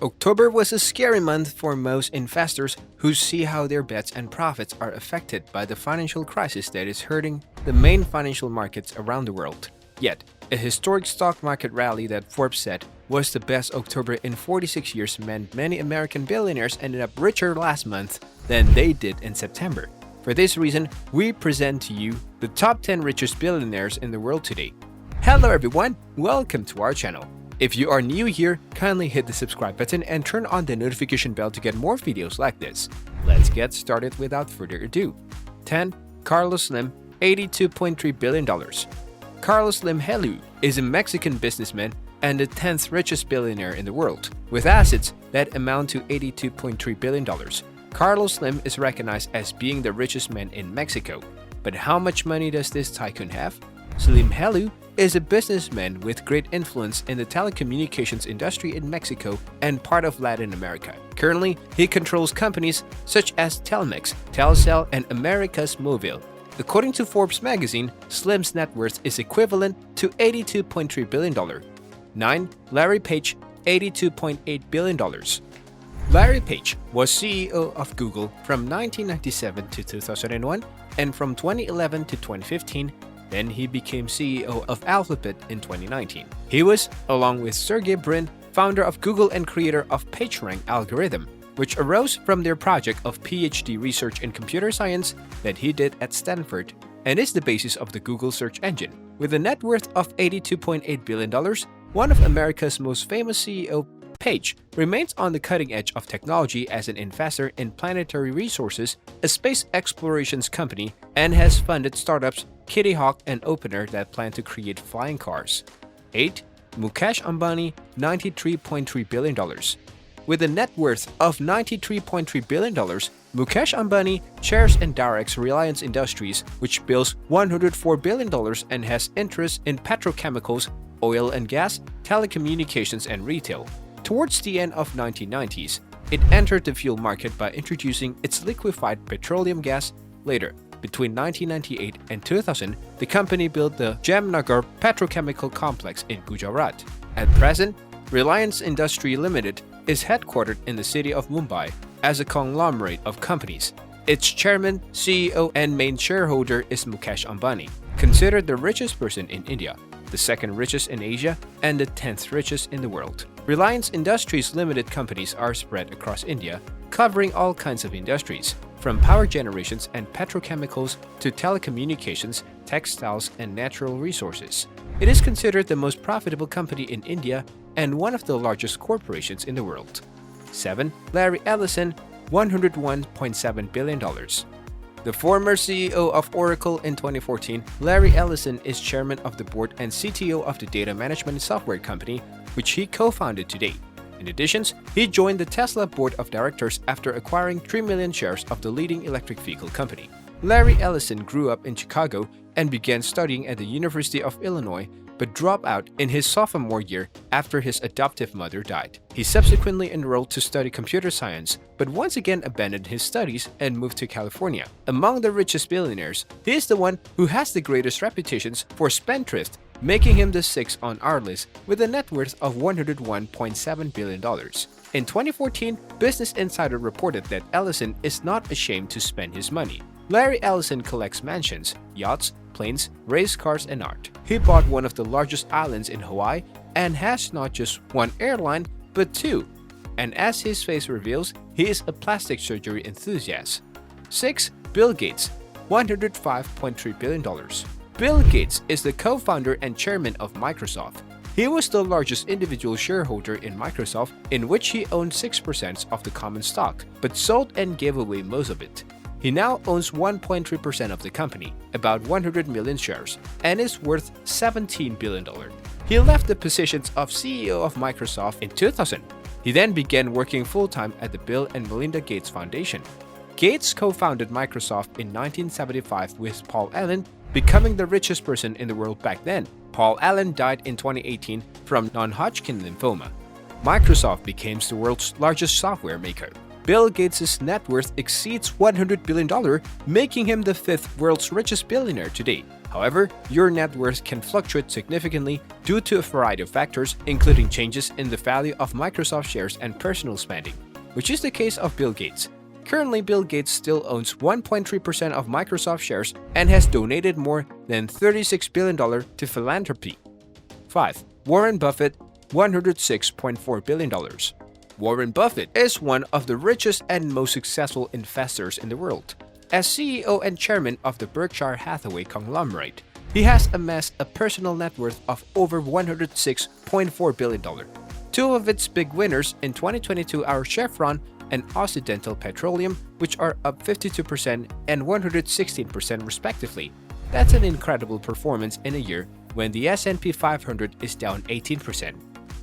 October was a scary month for most investors who see how their bets and profits are affected by the financial crisis that is hurting the main financial markets around the world. Yet, a historic stock market rally that Forbes said was the best October in 46 years meant many American billionaires ended up richer last month than they did in September. For this reason, we present to you the top 10 richest billionaires in the world today. Hello everyone, welcome to our channel. If you are new here, kindly hit the subscribe button and turn on the notification bell to get more videos like this. Let's get started without further ado. 10. Carlos Slim, $82.3 billion. Carlos Slim Helú is a Mexican businessman and the 10th richest billionaire in the world, with assets that amount to $82.3 billion. Carlos Slim is recognized as being the richest man in Mexico. But how much money does this tycoon have? Slim Helú is a businessman with great influence in the telecommunications industry in Mexico and part of Latin America. Currently, he controls companies such as Telmex, Telcel, and Americas Móvil. According to Forbes magazine, Slim's net worth is equivalent to $82.3 billion. 9. Larry Page, $82.8 billion. Larry Page was CEO of Google from 1997 to 2001 and from 2011 to 2015. Then he became CEO of Alphabet in 2019. He was, along with Sergey Brin, founder of Google and creator of PageRank algorithm, which arose from their project of PhD research in computer science that he did at Stanford and is the basis of the Google search engine. With a net worth of $82.8 billion, one of America's most famous CEO, Page remains on the cutting edge of technology as an investor in Planetary Resources, a space explorations company, and has funded startups Kitty Hawk and Opener that plan to create flying cars. 8. Mukesh Ambani, $93.3 billion. With a net worth of $93.3 billion, Mukesh Ambani chairs and directs Reliance Industries, which bills $104 billion and has interests in petrochemicals, oil and gas, telecommunications, and retail. Towards the end of 1990s, it entered the fuel market by introducing its liquefied petroleum gas. Later, between 1998 and 2000, the company built the Jamnagar petrochemical complex in Gujarat. At present, Reliance Industries Limited is headquartered in the city of Mumbai as a conglomerate of companies. Its chairman, CEO, and main shareholder is Mukesh Ambani, considered the richest person in India, the second richest in Asia, and the 10th richest in the world. Reliance Industries Limited companies are spread across India, covering all kinds of industries, from power generations and petrochemicals to telecommunications, textiles, and natural resources. It is considered the most profitable company in India and one of the largest corporations in the world. 7. Larry Ellison, $101.7 billion. The former CEO of Oracle in 2014, Larry Ellison is chairman of the board and CTO of the data management software company, which he co-founded today. In addition, he joined the Tesla board of directors after acquiring 3 million shares of the leading electric vehicle company. Larry Ellison grew up in Chicago and began studying at the University of Illinois, but dropped out in his sophomore year after his adoptive mother died. He subsequently enrolled to study computer science, but once again abandoned his studies and moved to California. Among the richest billionaires, he is the one who has the greatest reputations for spendthrift, making him the 6th on our list with a net worth of $101.7 billion. In 2014, Business Insider reported that Ellison is not ashamed to spend his money. Larry Ellison collects mansions, yachts, planes, race cars, and art. He bought one of the largest islands in Hawaii and has not just one airline, but 2. And as his face reveals, he is a plastic surgery enthusiast. 6. Bill Gates, $105.3 billion. Bill Gates is the co-founder and chairman of Microsoft. He was the largest individual shareholder in Microsoft, in which he owned 6% of the common stock, but sold and gave away most of it. He now owns 1.3% of the company, about 100 million shares, and is worth $17 billion. He left the positions of CEO of Microsoft in 2000. He then began working full-time at the Bill and Melinda Gates Foundation. Gates co-founded Microsoft in 1975 with Paul Allen, becoming the richest person in the world back then. Paul Allen died in 2018 from non-Hodgkin lymphoma. Microsoft became the world's largest software maker. Bill Gates' net worth exceeds $100 billion, making him the 5th world's richest billionaire today. However, your net worth can fluctuate significantly due to a variety of factors, including changes in the value of Microsoft shares and personal spending, which is the case of Bill Gates. Currently, Bill Gates still owns 1.3% of Microsoft shares and has donated more than $36 billion to philanthropy. 5. Warren Buffett, $106.4 billion. Warren Buffett is one of the richest and most successful investors in the world. As CEO and chairman of the Berkshire Hathaway conglomerate, he has amassed a personal net worth of over $106.4 billion. Two of its big winners in 2022 are Chevron and Occidental Petroleum, which are up 52% and 116% respectively. That's an incredible performance in a year when the S&P 500 is down 18%.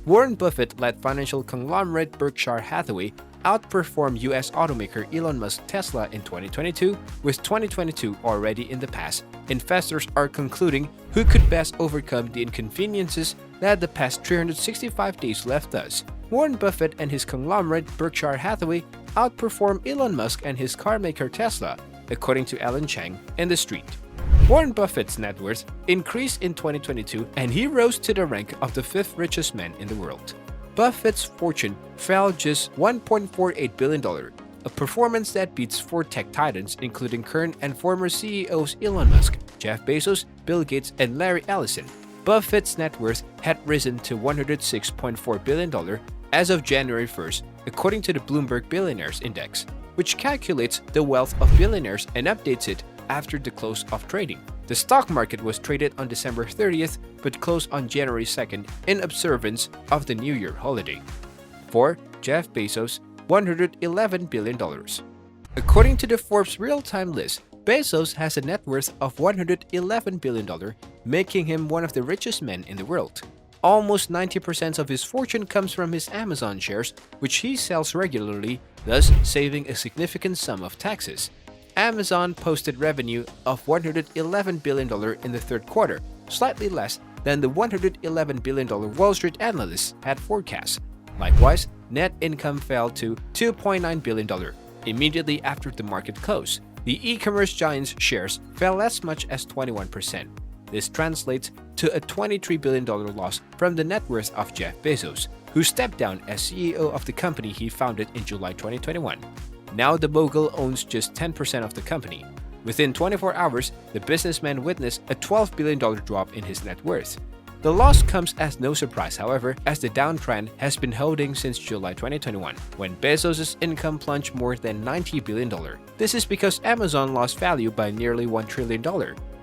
Warren Buffett-led financial conglomerate Berkshire Hathaway outperformed U.S. automaker Elon Musk Tesla in 2022, with 2022 already in the past. Investors are concluding who could best overcome the inconveniences that the past 365 days left us. Warren Buffett and his conglomerate Berkshire Hathaway outperformed Elon Musk and his carmaker Tesla, according to Alan Chang in The Street. Warren Buffett's net worth increased in 2022 and he rose to the rank of the 5th richest man in the world. Buffett's fortune fell just $1.48 billion, a performance that beats 4 tech titans including current and former CEOs Elon Musk, Jeff Bezos, Bill Gates, and Larry Ellison. Buffett's net worth had risen to $106.4 billion as of January 1st, according to the Bloomberg Billionaires Index, which calculates the wealth of billionaires and updates it after the close of trading. The stock market was traded on December 30th but closed on January 2nd in observance of the New Year holiday. 4. Jeff Bezos, $111 billion. According to the Forbes real-time list, Bezos has a net worth of $111 billion, making him one of the richest men in the world. Almost 90% of his fortune comes from his Amazon shares, which he sells regularly, thus saving a significant sum of taxes. Amazon posted revenue of $111 billion in the third quarter, slightly less than the $111 billion Wall Street analysts had forecast. Likewise, net income fell to $2.9 billion immediately after the market closed. The e-commerce giant's shares fell as much as 21%. This translates to a $23 billion loss from the net worth of Jeff Bezos, who stepped down as CEO of the company he founded in July 2021. Now the mogul owns just 10% of the company. Within 24 hours, the businessman witnessed a $12 billion drop in his net worth. The loss comes as no surprise, however, as the downtrend has been holding since July 2021, when Bezos' income plunged more than $90 billion. This is because Amazon lost value by nearly $1 trillion.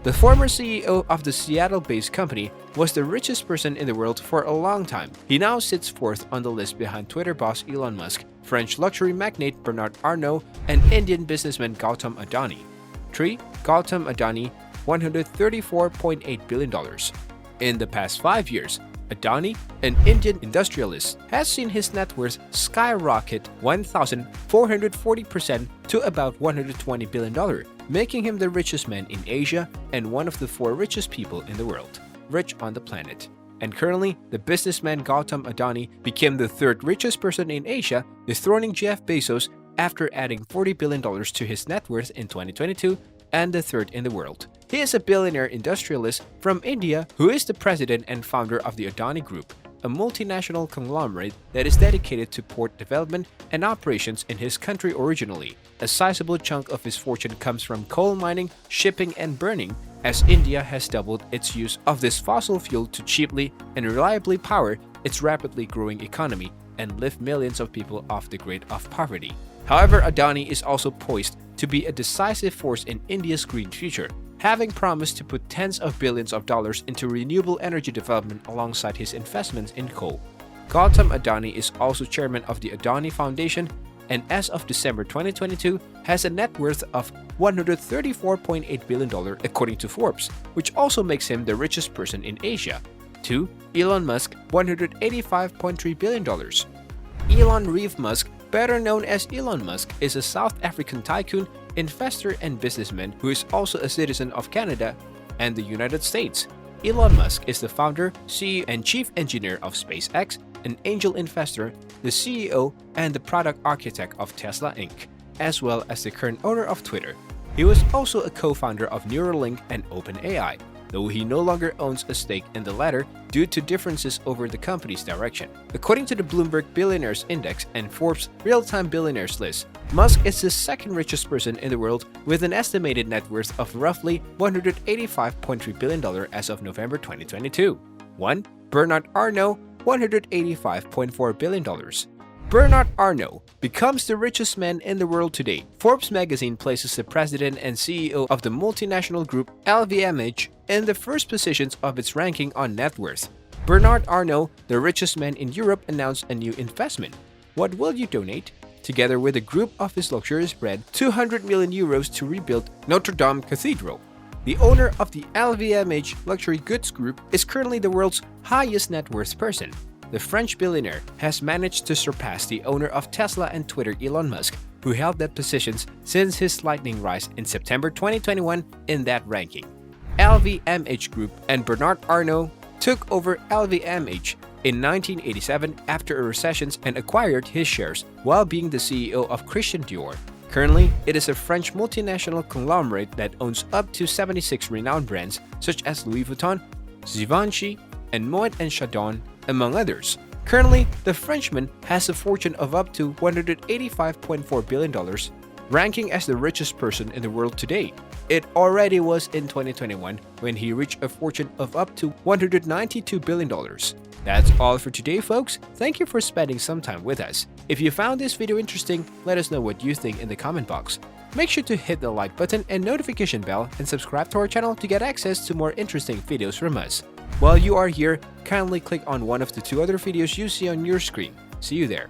The former CEO of the Seattle-based company was the richest person in the world for a long time. He now sits fourth on the list behind Twitter boss Elon Musk, French luxury magnate Bernard Arnault, and Indian businessman Gautam Adani. 3. Gautam Adani, $134.8 billion. In the past 5 years, Adani, an Indian industrialist, has seen his net worth skyrocket 1,440% to about $120 billion, making him the richest man in Asia and one of the 4 richest people in the world, rich on the planet. And currently, the businessman Gautam Adani became the 3rd richest person in Asia, dethroning Jeff Bezos after adding $40 billion to his net worth in 2022 and the 3rd in the world. He is a billionaire industrialist from India who is the president and founder of the Adani Group, a multinational conglomerate that is dedicated to port development and operations in his country originally. A sizable chunk of his fortune comes from coal mining, shipping, and burning, as India has doubled its use of this fossil fuel to cheaply and reliably power its rapidly growing economy and lift millions of people off the grid of poverty. However, Adani is also poised to be a decisive force in India's green future, having promised to put tens of billions of dollars into renewable energy development alongside his investments in coal. Gautam Adani is also chairman of the Adani Foundation and as of December 2022 has a net worth of $134.8 billion according to Forbes, which also makes him the richest person in Asia. 2. Elon Musk, $185.3 billion. Elon Reeve Musk, better known as Elon Musk, is a South African tycoon, investor, and businessman who is also a citizen of Canada and the United States. Elon Musk is the founder, CEO, and chief engineer of SpaceX, an angel investor, the CEO, and the product architect of Tesla Inc., as well as the current owner of Twitter. He was also a co-founder of Neuralink and OpenAI. though he no longer owns a stake in the latter due to differences over the company's direction. According to the Bloomberg Billionaires Index and Forbes Real-Time Billionaires list, Musk is the second richest person in the world with an estimated net worth of roughly $185.3 billion as of November 2022. 1. Bernard Arnault, $185.4 billion. Bernard Arnault becomes the richest man in the world today. Forbes magazine places the president and CEO of the multinational group LVMH in the first positions of its ranking on net worth. Bernard Arnault, the richest man in Europe, announced a new investment. What will you donate? Together with a group of his luxurious bread, 200 million euros to rebuild Notre Dame Cathedral. The owner of the LVMH luxury goods group is currently the world's highest net worth person. The French billionaire has managed to surpass the owner of Tesla and Twitter, Elon Musk, who held that positions since his lightning rise in September 2021 in that ranking. LVMH Group and Bernard Arnault took over LVMH in 1987 after a recession and acquired his shares while being the CEO of Christian Dior. Currently, it is a French multinational conglomerate that owns up to 76 renowned brands such as Louis Vuitton, Givenchy, and Moet & Chandon, among others. Currently, the Frenchman has a fortune of up to $185.4 billion, ranking as the richest person in the world today. It already was in 2021 when he reached a fortune of up to $192 billion. That's all for today, folks. Thank you for spending some time with us. If you found this video interesting, let us know what you think in the comment box. Make sure to hit the like button and notification bell and subscribe to our channel to get access to more interesting videos from us. While you are here, kindly click on one of the two other videos you see on your screen. See you there.